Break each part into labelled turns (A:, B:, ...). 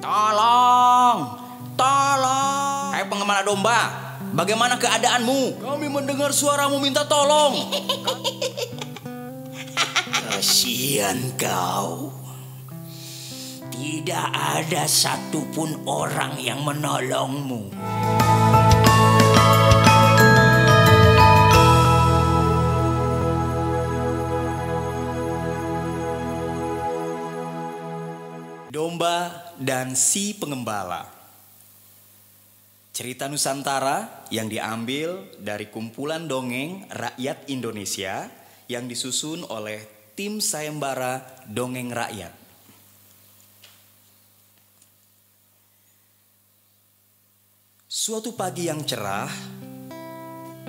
A: Tolong, tolong. Hai pengembala domba, bagaimana keadaanmu? Kami mendengar suaramu minta tolong. Kasihan kau. Tidak ada satupun orang yang menolongmu. Domba dan si pengembala. Cerita Nusantara yang diambil dari kumpulan dongeng rakyat Indonesia yang disusun oleh tim sayembara Dongeng Rakyat. Suatu pagi yang cerah,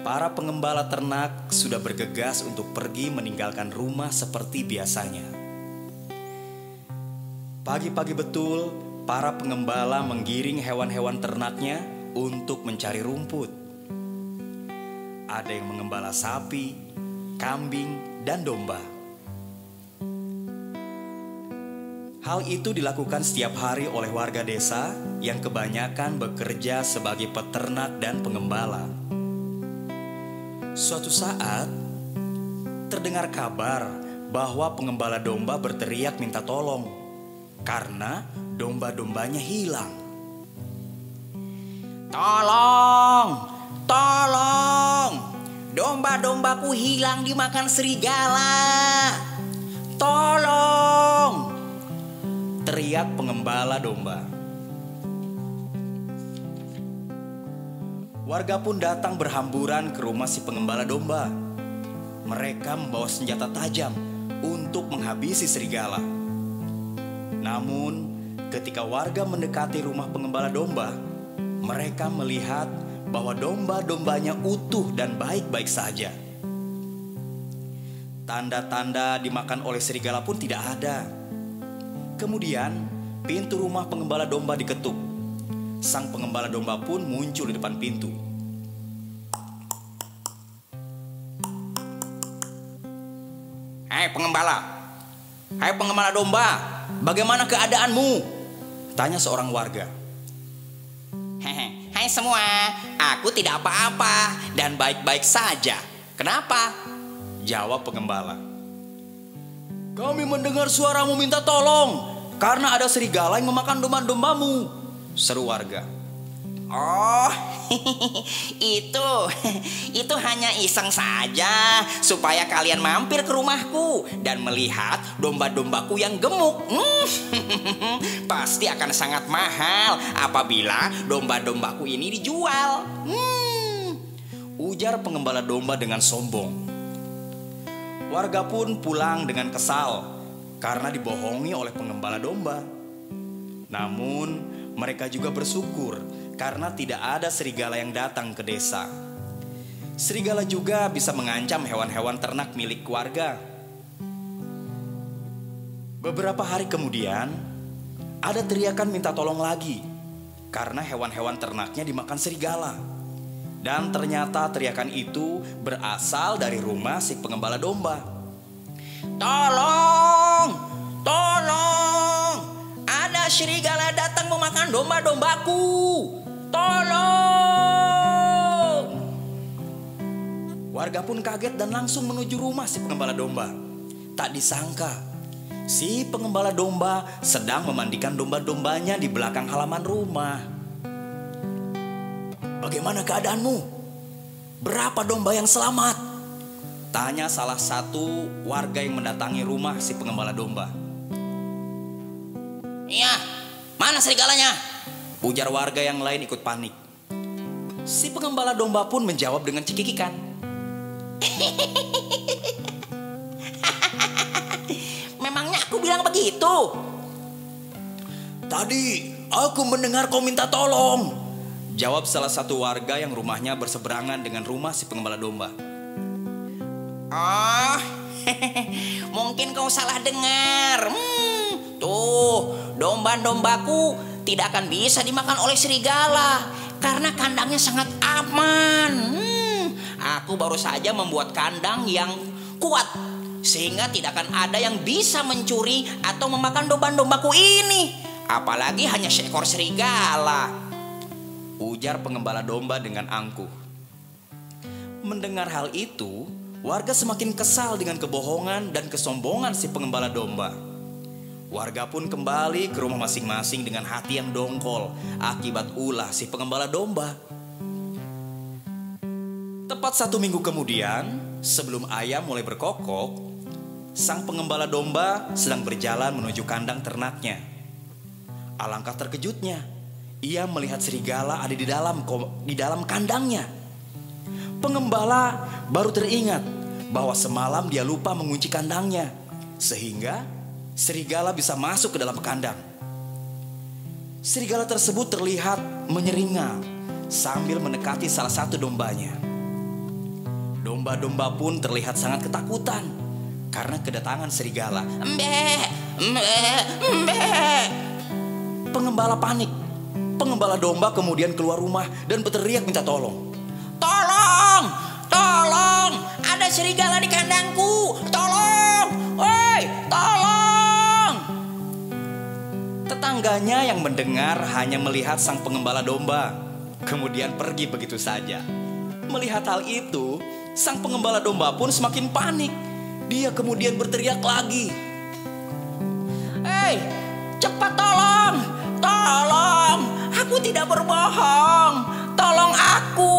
A: para pengembala ternak sudah bergegas untuk pergi meninggalkan rumah seperti biasanya. Pagi-pagi betul, para pengembala menggiring hewan-hewan ternaknya untuk mencari rumput. Ada yang mengembala sapi, kambing, dan domba. Hal itu dilakukan setiap hari oleh warga desa yang kebanyakan bekerja sebagai peternak dan pengembala. Suatu saat, terdengar kabar bahwa pengembala domba berteriak minta tolong karena domba-dombanya hilang. Tolong, tolong, domba-dombaku hilang dimakan serigala. Tolong, teriak pengembala domba. Warga pun datang berhamburan ke rumah si pengembala domba. Mereka membawa senjata tajam untuk menghabisi serigala. Namun, ketika warga mendekati rumah pengembala domba, mereka melihat bahwa domba-dombanya utuh dan baik-baik saja. Tanda-tanda dimakan oleh serigala pun tidak ada. Kemudian, pintu rumah pengembala domba diketuk. Sang pengembala domba pun muncul di depan pintu. Hai pengembala domba, bagaimana keadaanmu? Tanya seorang warga. Hai semua, aku tidak apa-apa dan baik-baik saja. Kenapa? Jawab pengembala. Kami mendengar suaramu minta tolong karena ada serigala yang memakan domba-dombamu, seru warga. Oh, itu hanya iseng saja supaya kalian mampir ke rumahku dan melihat domba-dombaku yang gemuk. Pasti akan sangat mahal apabila domba-dombaku ini dijual. Ujar pengembala domba dengan sombong. Warga pun pulang dengan kesal karena dibohongi oleh pengembala domba. Namun mereka juga bersyukur karena tidak ada serigala yang datang ke desa. Serigala juga bisa mengancam hewan-hewan ternak milik warga. Beberapa hari kemudian, ada teriakan minta tolong lagi karena hewan-hewan ternaknya dimakan serigala. Dan ternyata teriakan itu berasal dari rumah si pengembala domba. Tolong, tolong, ada serigala datang memakan domba-dombaku. Tolong. Warga pun kaget dan langsung menuju rumah si pengembala domba. Tak disangka, si pengembala domba sedang memandikan domba-dombanya di belakang halaman rumah. Bagaimana keadaanmu? Berapa domba yang selamat? Tanya salah satu warga yang mendatangi rumah si pengembala domba. Iya, mana serigalanya? Ujar warga yang lain ikut panik. Si pengembala domba pun menjawab dengan cekikikan. Memangnya aku bilang begitu? Tadi aku mendengar kau minta tolong, jawab salah satu warga yang rumahnya berseberangan dengan rumah si pengembala domba. Oh, mungkin kau salah dengar. Tuh, domba-dombaku tidak akan bisa dimakan oleh serigala karena kandangnya sangat aman. Aku baru saja membuat kandang yang kuat sehingga tidak akan ada yang bisa mencuri atau memakan domba-dombaku ini.
B: apalagi hanya seekor serigala,
A: ujar pengembala domba dengan angkuh. Mendengar hal itu, warga semakin kesal dengan kebohongan dan kesombongan si pengembala domba. Warga pun kembali ke rumah masing-masing dengan hati yang dongkol akibat ulah si pengembala domba. Tepat 1 minggu kemudian, sebelum ayam mulai berkokok, sang pengembala domba sedang berjalan menuju kandang ternaknya. Alangkah terkejutnya, ia melihat serigala ada di dalam kandangnya. Pengembala baru teringat bahwa semalam dia lupa mengunci kandangnya, sehingga serigala bisa masuk ke dalam kandang. Serigala tersebut terlihat menyeringal sambil mendekati salah satu dombanya. Domba-domba pun terlihat sangat ketakutan karena kedatangan serigala.
B: Mbe, mbe, mbe.
A: Pengembala panik. Pengembala domba kemudian keluar rumah dan berteriak minta tolong.
B: Tolong, tolong, ada serigala di kandangku, tolong, woi, tolong.
A: Tetangganya yang mendengar hanya melihat sang pengembala domba, kemudian pergi begitu saja. Melihat hal itu, sang pengembala domba pun semakin panik. Dia kemudian berteriak lagi.
B: Hei, cepat tolong, tolong, aku tidak berbohong, tolong aku.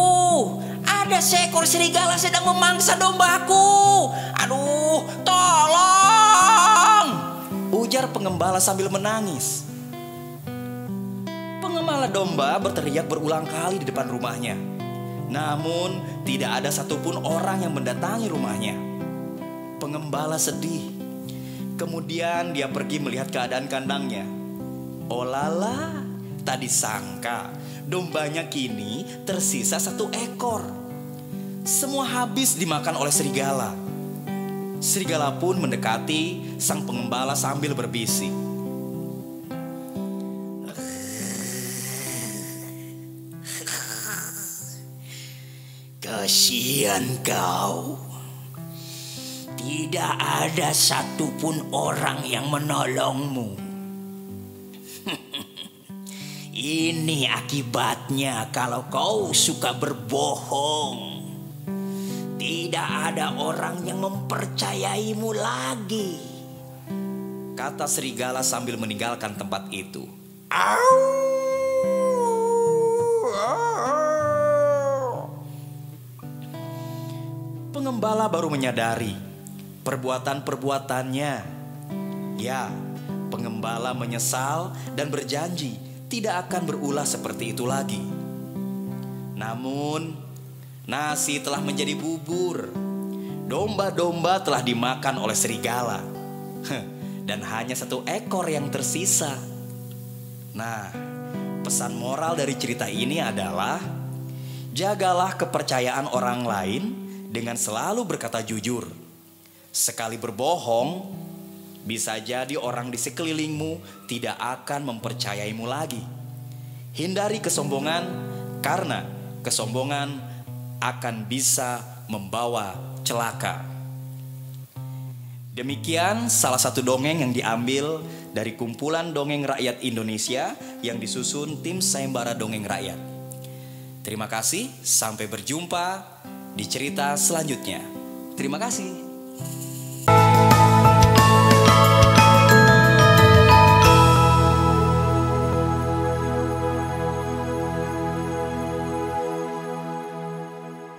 B: Ada seekor serigala sedang memangsa dombaku. Aduh, tolong,
A: ujar pengembala sambil menangis. Pengembala domba berteriak berulang kali di depan rumahnya. Namun tidak ada satupun orang yang mendatangi rumahnya. Pengembala sedih. Kemudian dia pergi melihat keadaan kandangnya. Oh lala, tak disangka dombanya kini tersisa 1 ekor. Semua habis dimakan oleh serigala. Serigala pun mendekati sang pengembala sambil berbisik.
B: kasihan kau. Tidak ada satupun orang yang menolongmu. Ini akibatnya kalau kau suka berbohong. Tidak ada orang yang mempercayaimu lagi,
A: kata serigala sambil meninggalkan tempat itu. Pengembala baru menyadari perbuatan-perbuatannya. Ya, pengembala menyesal dan berjanji tidak akan berulah seperti itu lagi. Namun, nasi telah menjadi bubur. Domba-domba telah dimakan oleh serigala. Dan hanya 1 ekor yang tersisa. Nah, pesan moral dari cerita ini adalah jagalah kepercayaan orang lain dengan selalu berkata jujur. Sekali berbohong, bisa jadi orang di sekelilingmu tidak akan mempercayaimu lagi. Hindari kesombongan, karena kesombongan akan bisa membawa celaka. Demikian salah satu dongeng yang diambil dari kumpulan dongeng rakyat Indonesia yang disusun tim Sayembara Dongeng Rakyat. Terima kasih, sampai berjumpa di cerita selanjutnya. Terima kasih.